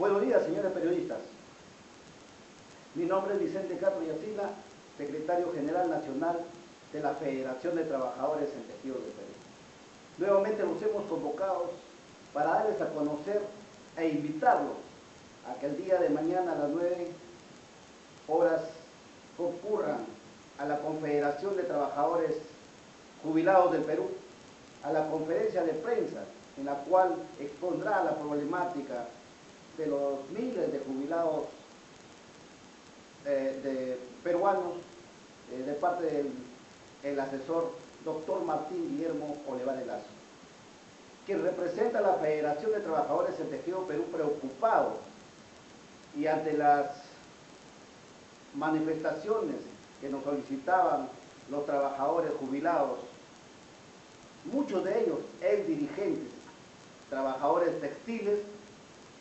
Buenos días, señores periodistas. Mi nombre es Vicente Castro Yacina, secretario general nacional de la Federación de Trabajadores en Tejidos del Perú. Nuevamente los hemos convocado para darles a conocer e invitarlos a que el día de mañana a las 9 horas concurran a la Confederación de Trabajadores Jubilados del Perú, a la conferencia de prensa en la cual expondrá la problemática de los miles de jubilados peruanos de parte del asesor doctor Martín Guillermo Olivares Lazo, quien representa a la Federación de Trabajadores en Tejido Perú, preocupado y ante las manifestaciones que nos solicitaban los trabajadores jubilados, muchos de ellos ex dirigentes, trabajadores textiles.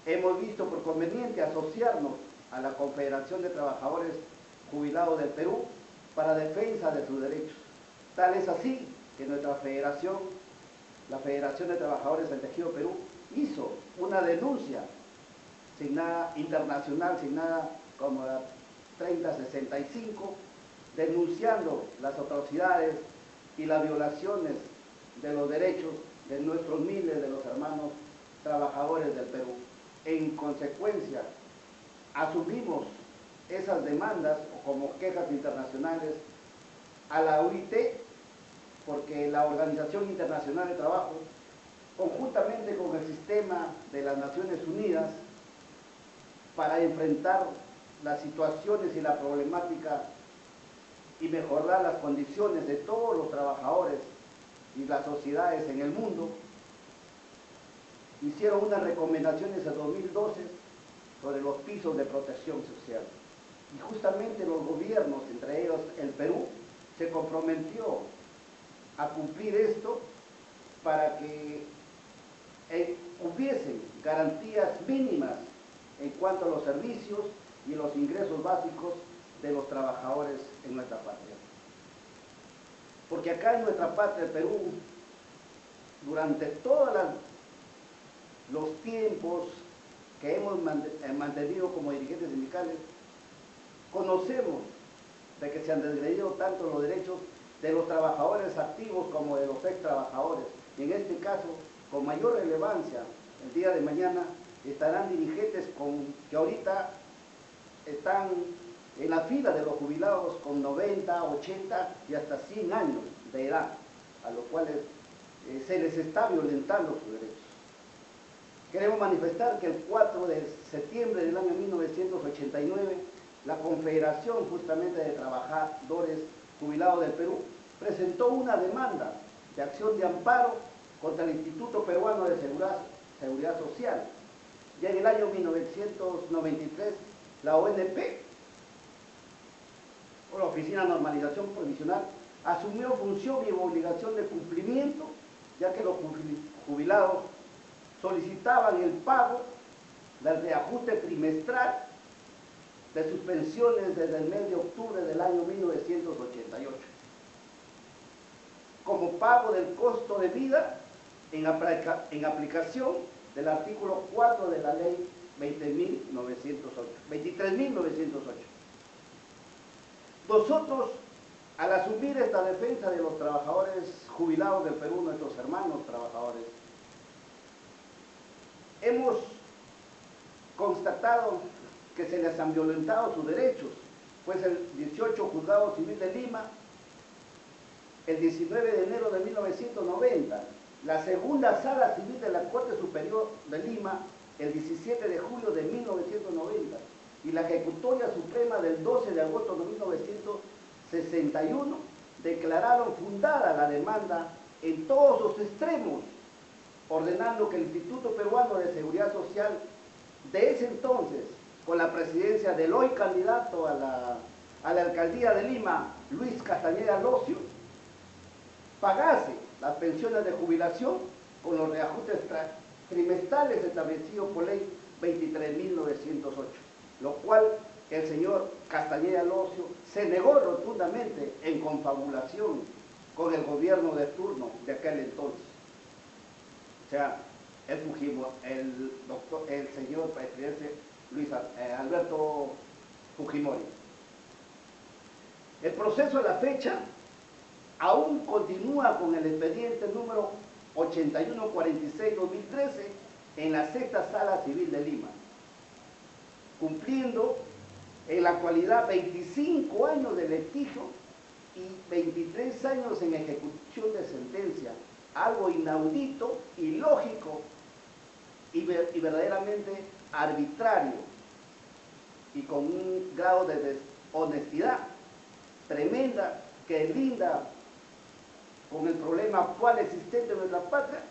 Hemos visto por conveniente asociarnos a la Confederación de Trabajadores Jubilados del Perú para defensa de sus derechos. Tal es así que nuestra federación, la Federación de Trabajadores del Tejido Perú, hizo una denuncia internacional signada como la 3065, denunciando las atrocidades y las violaciones de los derechos de nuestros miles de los hermanos trabajadores del Perú. En consecuencia, asumimos esas demandas como quejas internacionales a la OIT, porque la Organización Internacional de Trabajo, conjuntamente con el sistema de las Naciones Unidas, para enfrentar las situaciones y la problemática y mejorar las condiciones de todos los trabajadores y las sociedades en el mundo, hicieron unas recomendaciones en 2012 sobre los pisos de protección social. Y justamente los gobiernos, entre ellos el Perú, se comprometió a cumplir esto para que hubiesen garantías mínimas en cuanto a los servicios y los ingresos básicos de los trabajadores en nuestra patria. Porque acá en nuestra patria, el Perú, durante todos los tiempos que hemos mantenido como dirigentes sindicales, conocemos de que se han desgredido tanto los derechos de los trabajadores activos como de los ex trabajadores. Y en este caso, con mayor relevancia, el día de mañana estarán dirigentes que ahorita están en la fila de los jubilados con 90, 80 y hasta 100 años de edad, a los cuales se les está violentando sus derechos. Queremos manifestar que el 4 de septiembre del año 1989, la Confederación justamente de Trabajadores Jubilados del Perú presentó una demanda de acción de amparo contra el Instituto Peruano de Seguridad Social. Ya en el año 1993, la ONP, o la Oficina de Normalización Provisional, asumió función y obligación de cumplimiento, ya que los jubilados solicitaban el pago del reajuste trimestral de sus pensiones desde el mes de octubre del año 1988, como pago del costo de vida en aplicación del artículo 4 de la ley 23.908. Nosotros, al asumir esta defensa de los trabajadores jubilados del Perú, nuestros hermanos trabajadores, hemos constatado que se les han violentado sus derechos, pues el 18 Juzgado Civil de Lima, el 19 de enero de 1990, la segunda Sala Civil de la Corte Superior de Lima, el 17 de julio de 1990, y la Ejecutoria Suprema del 12 de agosto de 1961, declararon fundada la demanda en todos sus extremos, ordenando que el Instituto Peruano de Seguridad Social, de ese entonces, con la presidencia del hoy candidato a la alcaldía de Lima, Luis Castañeda Locio, pagase las pensiones de jubilación con los reajustes trimestrales establecidos por ley 23.908, lo cual el señor Castañeda Locio se negó rotundamente en confabulación con el gobierno de turno de aquel entonces. O sea, el señor presidente Alberto Fujimori. El proceso a la fecha aún continúa con el expediente número 8146-2013 en la Sexta Sala Civil de Lima, cumpliendo en la actualidad 25 años de litigio y 23 años en ejecución de sentencia, algo inaudito, ilógico y verdaderamente arbitrario, y con un grado de deshonestidad tremenda que linda con el problema actual existente en nuestra patria,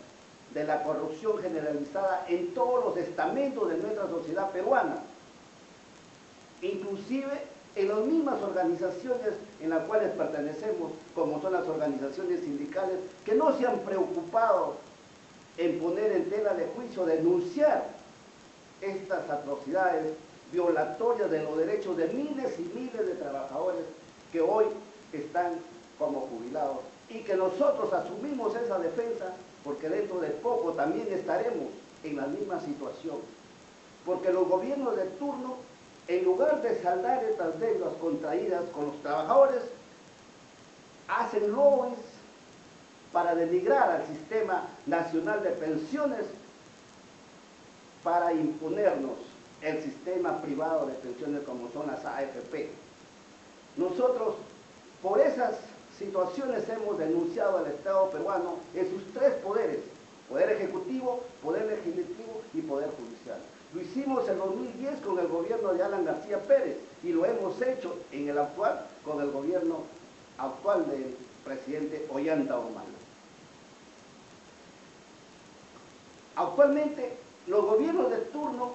de la corrupción generalizada en todos los estamentos de nuestra sociedad peruana, inclusive en las mismas organizaciones en las cuales pertenecemos, como son las organizaciones sindicales, que no se han preocupado en poner en tela de juicio, denunciar estas atrocidades violatorias de los derechos de miles y miles de trabajadores que hoy están como jubilados, y que nosotros asumimos esa defensa porque dentro de poco también estaremos en la misma situación, porque los gobiernos de turno, en lugar de saldar estas deudas contraídas con los trabajadores, hacen lobbies para denigrar al Sistema Nacional de Pensiones, para imponernos el sistema privado de pensiones como son las AFP. Nosotros, por esas situaciones, hemos denunciado al Estado peruano en sus tres poderes: poder ejecutivo, poder legislativo y poder judicial. Lo hicimos en 2010 con el gobierno de Alan García Pérez y lo hemos hecho en el actual con el gobierno actual del presidente Ollanta Humala. Actualmente los gobiernos de turno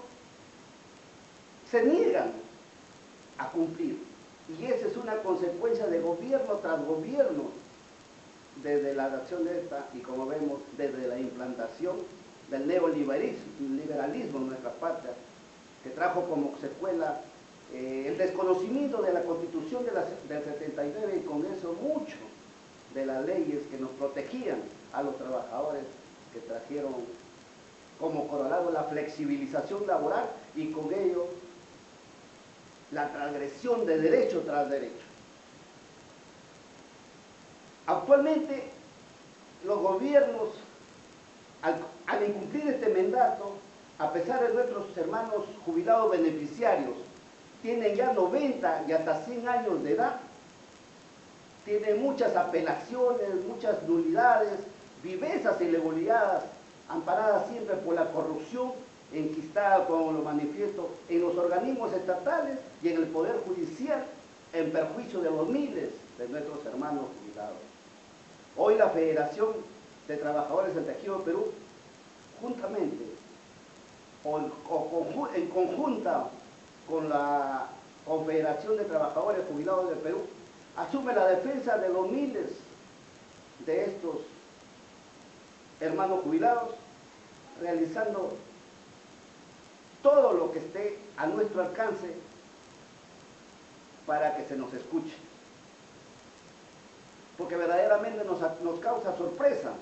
se niegan a cumplir, y esa es una consecuencia de gobierno tras gobierno, desde la acción de esta, y como vemos, desde la implantación del neoliberalismo en nuestra patria, que trajo como secuela el desconocimiento de la Constitución del 79, y con eso mucho de las leyes que nos protegían a los trabajadores, que trajeron como corolario la flexibilización laboral y con ello la transgresión de derecho tras derecho. Actualmente los gobiernos, al incumplir este mandato, a pesar de nuestros hermanos jubilados beneficiarios, tienen ya 90 y hasta 100 años de edad, tienen muchas apelaciones, muchas nulidades, vivezas ilegalidades, amparadas siempre por la corrupción enquistada, como lo manifiesto, en los organismos estatales y en el Poder Judicial, en perjuicio de los miles de nuestros hermanos jubilados. Hoy la Federación de Trabajadores del Tejido de Perú, juntamente o en conjunta con la Confederación de Trabajadores Jubilados del Perú, asume la defensa de los miles de estos hermanos jubilados, realizando todo lo que esté a nuestro alcance para que se nos escuche. Porque verdaderamente nos causa sorpresa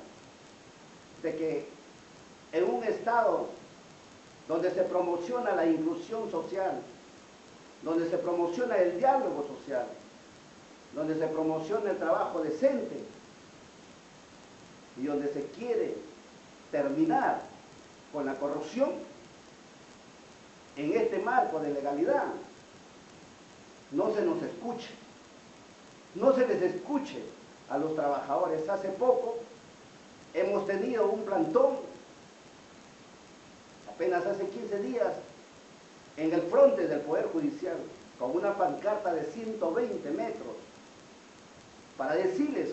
de que en un Estado donde se promociona la inclusión social, donde se promociona el diálogo social, donde se promociona el trabajo decente y donde se quiere terminar con la corrupción, en este marco de legalidad no se nos escuche, no se les escuche a los trabajadores. Hace poco hemos tenido un plantón, apenas hace 15 días, en el frente del Poder Judicial, con una pancarta de 120 metros, para decirles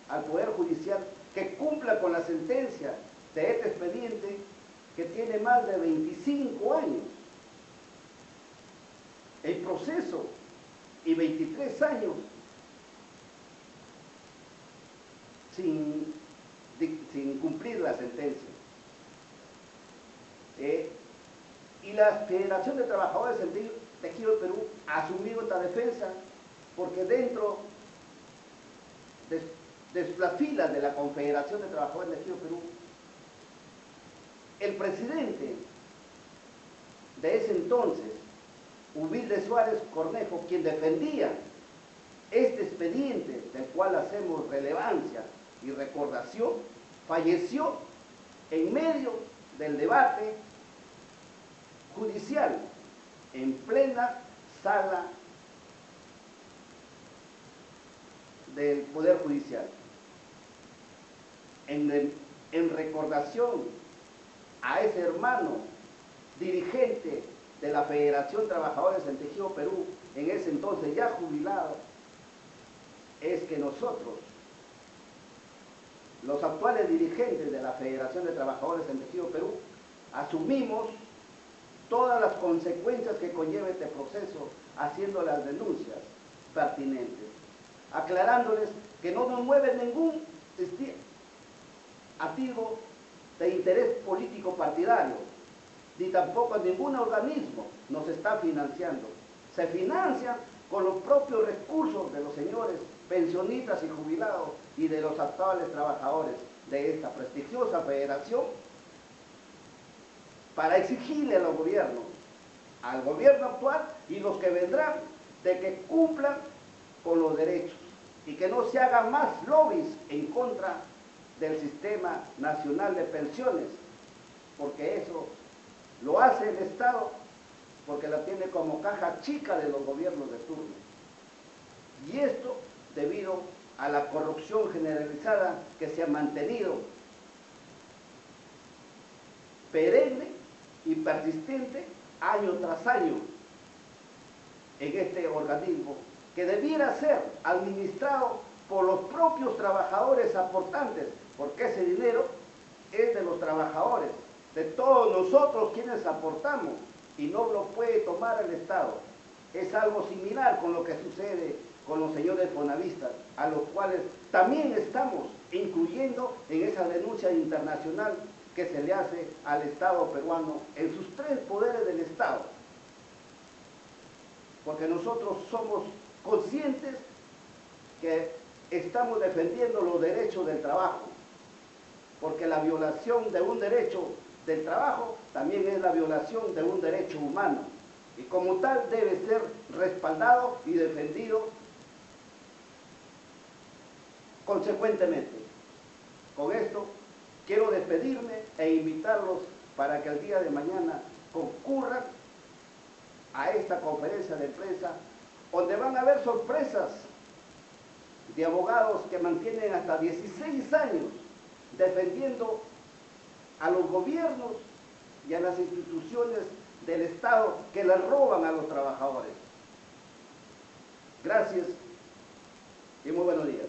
al Poder Judicial que cumpla con la sentencia de este expediente que tiene más de 25 años en proceso y 23 años sin cumplir la sentencia. Y la Federación de Trabajadores del Tejido de Perú ha asumido esta defensa porque dentro de las filas de la Confederación de Trabajadores del Tejido de Perú el presidente de ese entonces, Humilde Suárez Cornejo, quien defendía este expediente del cual hacemos relevancia y recordación, falleció en medio del debate judicial, en plena sala del Poder Judicial. En recordación a ese hermano dirigente de la Federación Trabajadores del Tejido Perú, en ese entonces ya jubilado, es que nosotros, los actuales dirigentes de la Federación de Trabajadores del Tejido Perú, asumimos todas las consecuencias que conlleva este proceso, haciendo las denuncias pertinentes, aclarándoles que no nos mueve ningún activo de interés político partidario, ni tampoco ningún organismo nos está financiando. Se financia con los propios recursos de los señores pensionistas y jubilados y de los actuales trabajadores de esta prestigiosa federación, para exigirle a los gobiernos, al gobierno actual y los que vendrán, de que cumplan con los derechos y que no se hagan más lobbies en contra del Sistema Nacional de Pensiones, porque eso lo hace el Estado, porque la tiene como caja chica de los gobiernos de turno. Y esto debido a la corrupción generalizada que se ha mantenido perenne y persistente año tras año en este organismo, que debiera ser administrado por los propios trabajadores aportantes, porque ese dinero es de los trabajadores, de todos nosotros quienes aportamos, y no lo puede tomar el Estado. Es algo similar con lo que sucede con los señores fonavistas, a los cuales también estamos incluyendo en esa denuncia internacional que se le hace al Estado peruano en sus tres poderes del Estado. Porque nosotros somos conscientes que estamos defendiendo los derechos del trabajo, porque la violación de un derecho del trabajo también es la violación de un derecho humano, y como tal debe ser respaldado y defendido consecuentemente. Con esto quiero despedirme e invitarlos para que el día de mañana concurran a esta conferencia de prensa, donde van a haber sorpresas de abogados que mantienen hasta 16 años defendiendo a los gobiernos y a las instituciones del Estado que les roban a los trabajadores. Gracias y muy buenos días.